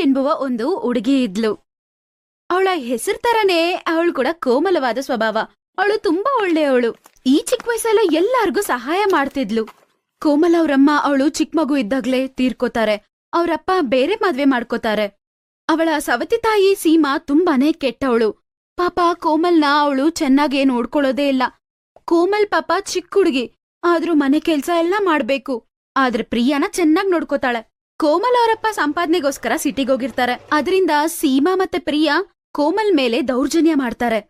ಎಂಬುವ ಒಂದು ಹುಡುಗಿ ಇದ್ಲು. ಅವಳ ಹೆಸರು ತರನೇ ಅವಳು ಕೂಡ ಕೋಮಲವಾದ ಸ್ವಭಾವ. ಅವಳು ತುಂಬಾ ಒಳ್ಳೆಯವಳು. ಈ ಚಿಕ್ಕ ವಯಸ್ಸಲ್ಲ ಎಲ್ಲಾರ್ಗೂ ಸಹಾಯ ಮಾಡ್ತಿದ್ಲು. ಕೋಮಲ್ ಅವ್ರಮ್ಮ ಅವಳು ಚಿಕ್ಕ ಮಗು ಇದ್ದಾಗ್ಲೇ ತೀರ್ಕೋತಾರೆ. ಅವರಪ್ಪ ಬೇರೆ ಮದ್ವೆ ಮಾಡ್ಕೋತಾರೆ. ಅವಳ ಸವತಿ ತಾಯಿ ಸೀಮಾ ತುಂಬಾನೇ ಕೆಟ್ಟವಳು. ಪಾಪ ಕೋಮಲ್ನ ಅವಳು ಚೆನ್ನಾಗೇ ನೋಡ್ಕೊಳ್ಳೋದೇ ಇಲ್ಲ. ಕೋಮಲ್ ಪಾಪ ಚಿಕ್ಕ ಹುಡುಗಿ, ಆದ್ರೂ ಮನೆ ಕೆಲ್ಸ ಎಲ್ಲ ಮಾಡ್ಬೇಕು. ಆದ್ರೆ ಪ್ರಿಯಾನ ಚೆನ್ನಾಗ್ ನೋಡ್ಕೋತಾಳೆ. ಕೋಮಲ್ ಅವರಪ್ಪ ಸಂಪಾದನೆಗೋಸ್ಕರ ಸಿಟಿಗೋಗಿರ್ತಾರೆ. ಅದರಿಂದ ಸೀಮಾ ಮತ್ತೆ ಪ್ರಿಯಾ ಕೋಮಲ್ ಮೇಲೆ ದೌರ್ಜನ್ಯ ಮಾಡ್ತಾರೆ.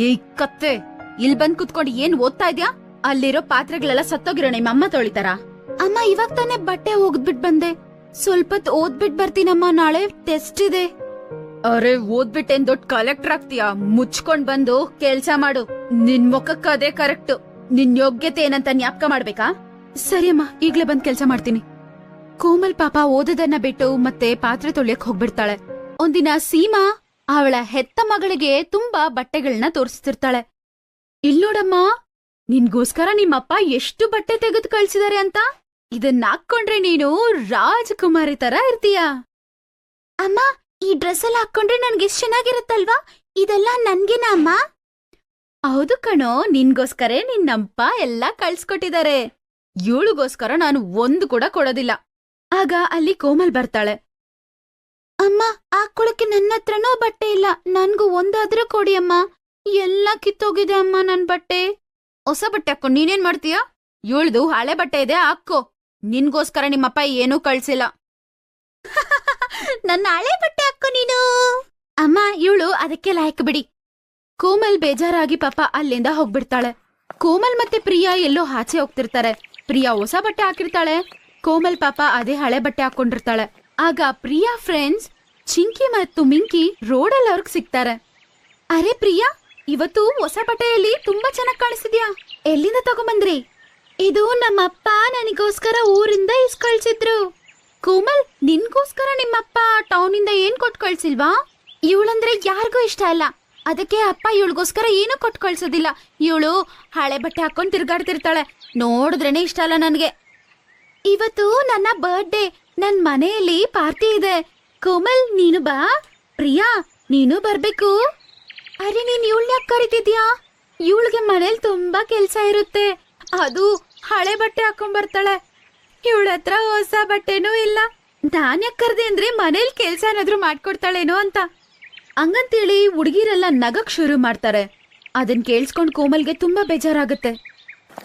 ಏಯ್ ಕತ್ತೆ, ಇಲ್ ಬಂದ್ ಕುತ್ಕೊಂಡು ಏನ್ ಓದ್ತಾ ಇದ್ಯಾ? ಅಲ್ಲಿರೋ ಪಾತ್ರೆಗಳೆಲ್ಲ ಸತ್ತೋಗಿರೋ ನಿಮ್ಮಮ್ಮ ತೊಳಿತಾರ? ಅಮ್ಮ ಇವಾಗ ತಾನೇ ಬಟ್ಟೆ ಒಗ್ದ್ಬಿಟ್ ಬಂದೆ. ಸ್ವಲ್ಪ ಓದ್ಬಿಟ್ ಬರ್ತೀನಮ್ಮ, ನಾಳೆ ಟೆಸ್ಟ್ ಇದೆ. ಅರೆ ಓದ್ಬಿಟ್ಟೇನ್ ದೊಡ್ಡ ಕಲೆಕ್ಟರ್ ಆಗ್ತೀಯಾ? ಮುಚ್ಕೊಂಡ್ ಬಂದು ಕೆಲ್ಸ ಮಾಡು. ನಿನ್ ಮುಖಕ್ಕ ಅದೇ ಕರೆಕ್ಟ್. ನಿನ್ ಯೋಗ್ಯತೆ ಏನಂತ ಜ್ಞಾಪಕ ಮಾಡ್ಬೇಕಾ? ಸರಿ ಅಮ್ಮ, ಈಗ್ಲೇ ಬಂದ್ ಕೆಲ್ಸ ಮಾಡ್ತೀನಿ. ಕೋಮಲ್ ಪಾಪ ಓದೋದನ್ನ ಬಿಟ್ಟು ಮತ್ತೆ ಪಾತ್ರೆ ತೊಳಿಯಕ್ ಹೋಗ್ಬಿಡ್ತಾಳೆ. ಒಂದಿನ ಸೀಮಾ ಅವಳ ಹೆತ್ತ ಮಗಳಿಗೆ ತುಂಬಾ ಬಟ್ಟೆಗಳನ್ನ ತೋರಿಸ್ತಿರ್ತಾಳೆ. ಇಲ್ ನೋಡಮ್ಮ, ನಿನ್ಗೋಸ್ಕರ ನಿಮ್ಮಪ್ಪ ಎಷ್ಟು ಬಟ್ಟೆ ತೆಗೆದು ಕಳ್ಸಿದಾರೆ ಅಂತ. ಇದನ್ನ ಹಾಕೊಂಡ್ರೆ ನೀನು ರಾಜಕುಮಾರಿ ತರ ಇರ್ತೀಯ. ಅಮ್ಮ, ಈ ಡ್ರೆಸ್ ಎಲ್ಲ ಹಾಕೊಂಡ್ರೆ ನನ್ಗೆ ಎಷ್ಟ್ ಚೆನ್ನಾಗಿರುತ್ತಲ್ವಾ? ಇದೆಲ್ಲ ನನ್ಗೆನಾ ಅಮ್ಮ? ಹೌದು ಕಣೋ, ನಿನ್ಗೋಸ್ಕರ ನಿನ್ನಪ್ಪ ಎಲ್ಲ ಕಳ್ಸ್ಕೊಟ್ಟಿದ್ದಾರೆ. ಇವಳಿಗೋಸ್ಕರ ನಾನು ಒಂದು ಕೂಡ ಕೊಡೋದಿಲ್ಲ. ಆಗ ಅಲ್ಲಿ ಕೋಮಲ್ ಬರ್ತಾಳೆ. ಅಮ್ಮ, ಹಾಕೊಳಕ್ಕೆ ನನ್ನ ಹತ್ರನೂ ಬಟ್ಟೆ ಇಲ್ಲ. ನನ್ಗೂ ಒಂದಾದ್ರೂ ಕೊಡಿ ಅಮ್ಮ. ಎಲ್ಲ ಕಿತ್ತೋಗಿದೆ ಅಮ್ಮ ನನ್ ಬಟ್ಟೆ. ಹೊಸ ಬಟ್ಟೆ ಹಾಕೋ, ನೀನೇನ್ ಮಾಡ್ತೀಯ? ಇವಳ್ದು ಹಳೆ ಬಟ್ಟೆ ಇದೆ, ಹಾಕೋ. ನಿನ್ಗೋಸ್ಕರ ನಿಮ್ಮಪ್ಪ ಏನೂ ಕಳ್ಸಿಲ್ಲ. ನನ್ನ ಹಳೆ ಬಟ್ಟೆ ಹಾಕೋ ನೀನು. ಅಮ್ಮ, ಇವಳು ಅದಕ್ಕೆ ಲಾಯಕ್ ಬಿಡಿ. ಕೋಮಲ್ ಬೇಜಾರಾಗಿ ಪಾಪ ಅಲ್ಲಿಂದ ಹೋಗ್ಬಿಡ್ತಾಳೆ. ಕೋಮಲ್ ಮತ್ತೆ ಪ್ರಿಯಾ ಎಲ್ಲೋ ಆಚೆ ಹೋಗ್ತಿರ್ತಾರೆ. ಪ್ರಿಯಾ ಹೊಸ ಬಟ್ಟೆ ಹಾಕಿರ್ತಾಳೆ. ಕೋಮಲ್ ಪಾಪ ಅದೇ ಹಳೆ ಬಟ್ಟೆ ಹಾಕೊಂಡಿರ್ತಾಳೆ. ಆಗ ಪ್ರಿಯಾ ಫ್ರೆಂಡ್ಸ್ ಚಿಂಕಿ ಮತ್ತು ಮಿಂಕಿ ರೋಡಲ್ಲಿ ಅವ್ರಿಗೆ ಸಿಗ್ತಾರೆ. ಅರೆ ಪ್ರಿಯಾ, ಇವತ್ತು ಹೊಸ ಬಟ್ಟೆಯಲ್ಲಿ ತುಂಬಾ ಚೆನ್ನಾಗ್ ಕಾಣಿಸ್ತಿದ್ಯಾ. ಎಲ್ಲಿಂದ ತಗೊಂಬಂದ್ರಿ? ಇದು ನಮ್ಮಪ್ಪ ನನಗೋಸ್ಕರ ಊರಿಂದ ಇಸ್ಕಳ್ಸಿದ್ರು. ಕೋಮಲ್, ನಿನ್ಗೋಸ್ಕರ ನಿಮ್ಮಪ್ಪ ಟೌನಿಂದ ಏನ್ ಕೊಟ್ಟು ಕಳ್ಸಿಲ್ವಾ? ಇವಳಂದ್ರೆ ಯಾರಿಗೂ ಇಷ್ಟ ಅಲ್ಲ. ಅದಕ್ಕೆ ಅಪ್ಪ ಇವಳಿಗೋಸ್ಕರ ಏನೂ ಕೊಟ್ಟು ಕಳ್ಸೋದಿಲ್ಲ. ಇವಳು ಹಳೆ ಬಟ್ಟೆ ಹಾಕೊಂಡ್ ತಿರ್ಗಾಡ್ತಿರ್ತಾಳೆ. ನೋಡಿದ್ರೇನೆ ಇಷ್ಟ ಅಲ್ಲ ನನ್ಗೆ. ಇವತ್ತು ನನ್ನ ಬರ್ತ್ಡೇ. ನನ್ ಮನೆಯಲ್ಲಿ ಪಾರ್ಟಿ ಇದೆ. ಕೋಮಲ್, ನೀನು ಬಾ. ಪ್ರಿಯಾ, ನೀನು ಬರ್ಬೇಕು. ಅರೆ, ನೀನ್ ಇವಳನ್ನ ಯಾಕೆ ಕರಿತಿದ್ಯಾ? ಇವಳಿಗೆ ಮನೇಲಿ ತುಂಬಾ ಕೆಲ್ಸ ಇರುತ್ತೆ. ಅದು ಹಳೆ ಬಟ್ಟೆ ಹಾಕೊಂಡ್ ಬರ್ತಾಳೆ. ಇವಳ ಹತ್ರ ಹೊಸ ಬಟ್ಟೆನೂ ಇಲ್ಲ. ನಾನ್ ಯಾಕೆ ಕರ್ದೆ ಅಂದ್ರೆ ಮನೇಲಿ ಕೆಲ್ಸ ಏನಾದ್ರು ಮಾಡ್ಕೊಡ್ತಾಳೇನೋ ಅಂತ. ಹಂಗಂತೇಳಿ ಹುಡುಗಿರೆಲ್ಲ ನಗಕ್ ಶುರು ಮಾಡ್ತಾರೆ. ಅದನ್ ಕೇಳಿಸ್ಕೊಂಡ್ ಕೋಮಲ್ಗೆ ತುಂಬಾ ಬೇಜಾರಾಗುತ್ತೆ.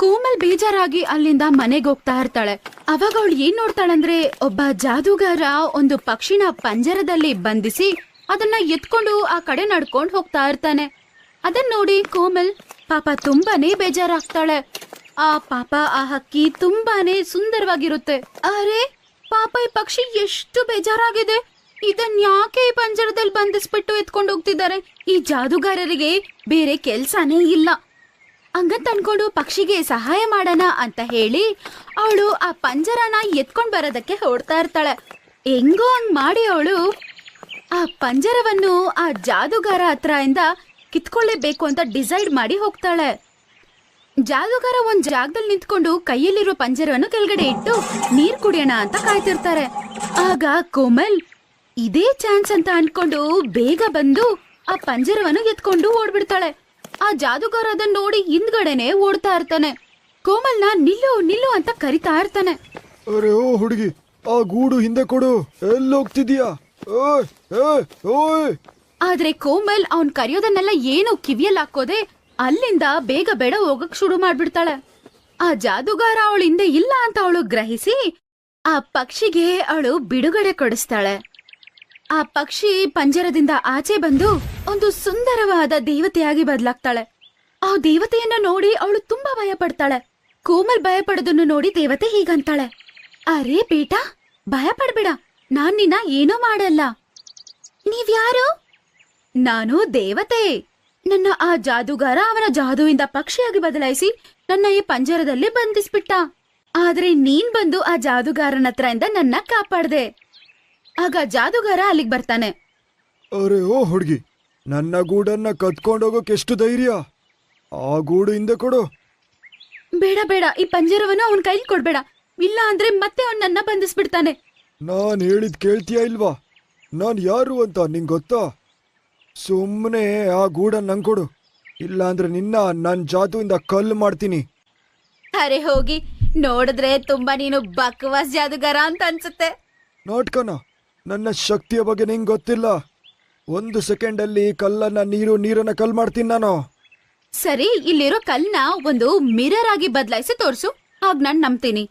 ಕೋಮಲ್ ಬೇಜಾರಾಗಿ ಅಲ್ಲಿಂದ ಮನೆಗೆ ಹೋಗ್ತಾ ಇರ್ತಾಳೆ. ಅವಾಗ ಅವಳು ಏನ್ ನೋಡ್ತಾಳಂದ್ರೆ, ಒಬ್ಬ ಜಾದೂಗಾರ ಒಂದು ಪಕ್ಷಿನ ಪಂಜರದಲ್ಲಿ ಬಂಧಿಸಿ ಅದನ್ನ ಎತ್ಕೊಂಡು ಆ ಕಡೆ ನಡ್ಕೊಂಡ್ ಹೋಗ್ತಾ ಇರ್ತಾನೆ. ಅದನ್ನ ನೋಡಿ ಕೋಮಲ್ ಪಾಪ ತುಂಬಾನೇ ಬೇಜಾರಾಗ್ತಾಳೆ. ಆ ಹಕ್ಕಿ ತುಂಬಾನೇ ಸುಂದರವಾಗಿರುತ್ತೆ. ಅರೆ ಪಾಪ, ಈ ಪಕ್ಷಿ ಎಷ್ಟು ಬೇಜಾರಾಗಿದೆ. ಇದನ್ ಯಾಕೆ ಈ ಪಂಜರದಲ್ಲಿ ಬಂಧಿಸ್ಬಿಟ್ಟು ಎತ್ಕೊಂಡು ಹೋಗ್ತಿದ್ದಾರೆ? ಈ ಜಾದೂಗಾರರಿಗೆ ಬೇರೆ ಕೆಲ್ಸಾನೇ ಇಲ್ಲ. ಹಂಗಂತ ಅನ್ಕೊಂಡು ಪಕ್ಷಿಗೆ ಸಹಾಯ ಮಾಡೋಣ ಅಂತ ಹೇಳಿ ಅವಳು ಆ ಪಂಜರನ ಎತ್ಕೊಂಡ್ ಬರೋದಕ್ಕೆ ಹೊಡ್ತಾ ಇರ್ತಾಳೆ. ಹೆಂಗೋ ಹಂಗ್ ಮಾಡಿ ಅವಳು ಆ ಪಂಜರವನ್ನು ಆ ಜಾದೂಗಾರ ಹತ್ರ ಇಂದ ಕಿತ್ಕೊಳ್ಳೇಬೇಕು ಅಂತ ಡಿಸೈಡ್ ಮಾಡಿ ಹೋಗ್ತಾಳೆ. ಜಾದೂಗಾರ ಒಂದ್ ಜಾಗದಲ್ಲಿ ನಿಂತ್ಕೊಂಡು ಕೈಯಲ್ಲಿರೋ ಪಂಜರವನ್ನು ಕೆಳಗಡೆ ಇಟ್ಟು ನೀರ್ ಕುಡಿಯೋಣ ಅಂತ ಕಾಯ್ತಿರ್ತಾರೆ. ಆಗ ಕೋಮಲ್ ಇದೇ ಚಾನ್ಸ್ ಅಂತ ಅನ್ಕೊಂಡು ಬೇಗ ಬಂದು ಆ ಪಂಜರವನ್ನು ಎತ್ಕೊಂಡು ಓಡ್ಬಿಡ್ತಾಳೆ. ಆ ಜಾದೂಗಾರ ಅದನ್ನ ನೋಡಿ ಹಿಂದ್ಗಡೆನೆ ಓಡ್ತಾ ಇರ್ತಾನೆ. ಕೋಮಲ್ನ ನಿಲ್ಲು ನಿಲ್ಲು ಅಂತ ಕರಿತಾ ಇರ್ತಾನೆ. ಅರೆ ಓ ಹುಡುಗಿ, ಆ ಗೂಡು ಹಿಂದೆ ಕೊಡು. ಎಲ್ಲೋಗ್ತಿದ್ಯಾ? ಆದ್ರೆ ಕೋಮಲ್ ಅವನ್ ಕರೆಯೋದನ್ನೆಲ್ಲ ಏನು ಕಿವಿಯಲ್ಲಿ ಹಾಕೋದೆ ಅಲ್ಲಿಂದ ಬೇಗ ಬೇಡ ಹೋಗಕ್ ಶುರು ಮಾಡ್ಬಿಡ್ತಾಳೆ. ಆ ಜಾದೂಗಾರ ಅವಳ ಹಿಂದೆ ಇಲ್ಲ ಅಂತ ಅವಳು ಗ್ರಹಿಸಿ ಆ ಪಕ್ಷಿಗೆ ಅವಳು ಬಿಡುಗಡೆ ಕೊಡಿಸ್ತಾಳೆ. ಆ ಪಕ್ಷಿ ಪಂಜರದಿಂದ ಆಚೆ ಬಂದು ಒಂದು ಸುಂದರವಾದ ದೇವತೆಯಾಗಿ ಬದಲಾಗ್ತಾಳೆ. ಆ ದೇವತೆಯನ್ನ ನೋಡಿ ಅವಳು ತುಂಬಾ ಭಯ ಪಡ್ತಾಳೆ. ಕೋಮಲ್ ಭಯ ಪಡೋದನ್ನು ನೋಡಿ ದೇವತೆ ಹೀಗಂತಾಳೆ, ಅರೇ ಬೇಟಾ, ಭಯ ಪಡ್ಬೇಡ, ನಾನ್ ನಿನ್ನ ಏನೋ ಮಾಡಲ್ಲ. ನೀವ್ಯಾರು? ನಾನು ದೇವತೆ. ನನ್ನ ಆ ಜಾದೂಗಾರ ಅವನ ಜಾದೂವಿಂದ ಪಕ್ಷಿಯಾಗಿ ಬದಲಾಯಿಸಿ ನನ್ನ ಈ ಪಂಜರದಲ್ಲಿ ಬಂಧಿಸ್ಬಿಟ್ಟ. ಆದ್ರೆ ನೀನ್ ಬಂದು ಆ ಜಾದೂಗಾರನ ಹತ್ರ ಇಂದ ನನ್ನ ಕಾಪಾಡ್ದೆ. ಆಗ ಜಾದೂಗಾರ ಅಲ್ಲಿಗೆ ಬರ್ತಾನೆ. ಅರೆ ಓ ಹುಡುಗಿ, ನನ್ನ ಗೂಡನ್ನ ಕತ್ಕೊಂಡೋಗೋಕೆ ಎಷ್ಟು ಧೈರ್ಯ? ಆ ಗೂಡು ಹಿಂದೆ ಕೊಡು. ಬೇಡ ಬೇಡ, ಈ ಪಂಜರವನ್ನು ಅವನ್ ಕೈಲಿ ಕೊಡ್ಬೇಡ. ಇಲ್ಲ ಅಂದ್ರೆ ಮತ್ತೆ ಅವನ್ ನನ್ನ ಬಂಧಿಸ್ಬಿಡ್ತಾನೆ. ನಾನ್ ಹೇಳಿದ್ ಕೇಳ್ತೀಯಾ ಇಲ್ವಾ? ನಾನ್ ಯಾರು ಅಂತ ನಿಂಗ್ ಗೊತ್ತಾ? ಸುಮ್ಮನೆ ಆ ಗೂಡನ್ನ ನಂಗ್ ಕೊಡು, ಇಲ್ಲ ಅಂದ್ರೆ ನಿನ್ನ ನನ್ ಜಾದುವಿಂದ ಕಲ್ಲು ಮಾಡ್ತೀನಿ. ಅರೆ ಹೋಗಿ, ನೋಡಿದ್ರೆ ತುಂಬಾ ನೀನು ಬಕ್ವಾಸ್ ಜಾದುಗಾರ ಅಂತ ಅನ್ಸುತ್ತೆ. ನಾಟ್ಕನ, ನನ್ನ ಶಕ್ತಿಯ ಬಗ್ಗೆ ನಿಂಗ್ ಗೊತ್ತಿಲ್ಲ. 1 ಸೆಕೆಂಡಲ್ಲಿ ಕಲ್ಲನ್ನ ನೀರನ್ನ ಕಲ್ ಮಾಡ್ತೀನಿ ನಾನು. ಸರಿ, ಇಲ್ಲಿರೋ ಕಲ್ನ ಒಂದು ಮಿರರ್ ಆಗಿ ಬದಲಾಯಿಸಿ ತೋರ್ಸು, ಆಗ ನಾನ್ ನಂಬ್ತೀನಿ.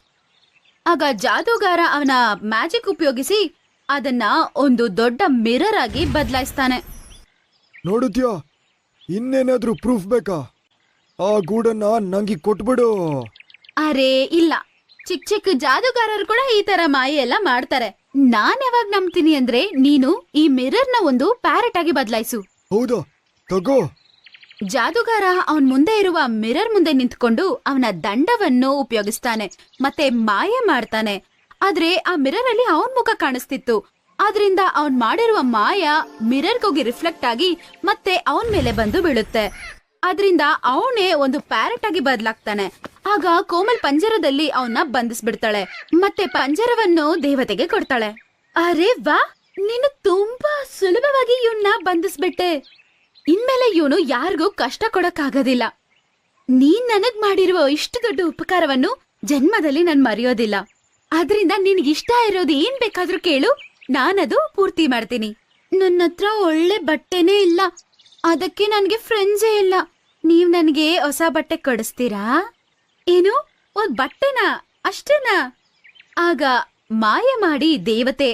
ಆಗ ಜಾದೂಗಾರ ಅವನ ಮ್ಯಾಜಿಕ್ ಉಪಯೋಗಿಸಿ ಅದನ್ನ ಒಂದು ದೊಡ್ಡ ಮಿರರ್ ಆಗಿ ಬದಲಾಯಿಸ್ತಾನೆ. ನೋಡಿದ್ಯಾ? ಇನ್ನೇನಾದ್ರೂ ಪ್ರೂಫ್ ಬೇಕಾ? ಆ ಗೂಡನ್ನ ನಂಗೆ ಕೊಟ್ಬಿಡು. ಅರೆ ಇಲ್ಲ, ಚಿಕ್ಕ ಚಿಕ್ಕ ಜಾದೂಗಾರರು ಕೂಡ ಈ ತರ ಮಾಯೆ ಎಲ್ಲ ಮಾಡ್ತಾರೆ. ನಾನ್ ಯಾವಾಗ ನಂಬ್ತೀನಿ ಅಂದ್ರೆ ನೀನು ಈ ಮಿರರ್ನ ಒಂದು ಪ್ಯಾರೆಟ್ ಆಗಿ ಬದಲಾಯಿಸು. ಹೌದಾ? ತಗೋ. ಜಾದೂಗಾರ ಅವನ್ ಮುಂದೆ ಇರುವ ಮಿರರ್ ಮುಂದೆ ನಿಂತ್ಕೊಂಡು ಅವನ ದಂಡವನ್ನು ಉಪಯೋಗಿಸ್ತಾನೆ ಮತ್ತೆ ಮಾಯ ಮಾಡ್ತಾನೆ. ಆದ್ರೆ ಆ ಮಿರರ್ ಅಲ್ಲಿ ಅವನ್ ಮುಖ ಕಾಣಿಸ್ತಿತ್ತು. ಆದ್ರಿಂದ ಅವನ್ ಮಾಡಿರುವ ಮಾಯ ಮಿರರ್ಗೋಗಿ ರಿಫ್ಲೆಕ್ಟ್ ಆಗಿ ಮತ್ತೆ ಅವನ್ ಮೇಲೆ ಬಂದು ಬೀಳುತ್ತೆ. ಆದ್ರಿಂದ ಅವನೇ ಒಂದು ಪ್ಯಾರೆಟ್ ಆಗಿ ಬದಲಾಗ್ತಾನೆ. ಆಗ ಕೋಮಲ್ ಪಂಜರದಲ್ಲಿ ಅವನ್ನ ಬಂಧಿಸ್ಬಿಡ್ತಾಳೆ ಮತ್ತೆ ಪಂಜರವನ್ನು ದೇವತೆಗೆ ಕೊಡ್ತಾಳೆ. ಅರೆ ವಾ, ನೀನು ತುಂಬಾ ಸುಲಭವಾಗಿ ಇವನ್ನ ಬಂಧಿಸ್ಬಿಟ್ಟೆ. ಇನ್ಮೇಲೆ ಇವನು ಯಾರಿಗೂ ಕಷ್ಟ ಕೊಡಕ್ಕಾಗೋದಿಲ್ಲ. ನೀನ್ ನನಗ್ ಮಾಡಿರುವ ಇಷ್ಟು ದೊಡ್ಡ ಉಪಕಾರವನ್ನು ಜನ್ಮದಲ್ಲಿ ನಾನ್ ಮರೆಯೋದಿಲ್ಲ. ಆದ್ರಿಂದ ನಿನ್ಗಿಷ್ಟ ಇರೋದು ಏನ್ ಬೇಕಾದ್ರೂ ಕೇಳು, ನಾನದು ಪೂರ್ತಿ ಮಾಡ್ತೀನಿ. ನನ್ನ ಹತ್ರ ಒಳ್ಳೆ ಬಟ್ಟೆನೇ ಇಲ್ಲ, ಅದಕ್ಕೆ ನನ್ಗೆ ಫ್ರೆಂಡ್ಸೇ ಇಲ್ಲ. ನೀವ್ ನನ್ಗೆ ಹೊಸ ಬಟ್ಟೆ ಕೊಡಿಸ್ತೀರಾ? ಏನು, ಒಂದ್ ಬಟ್ಟೆನಾ? ಅಷ್ಟೇನಾ? ಆಗ ಮಾಯ ಮಾಡಿ ದೇವತೆ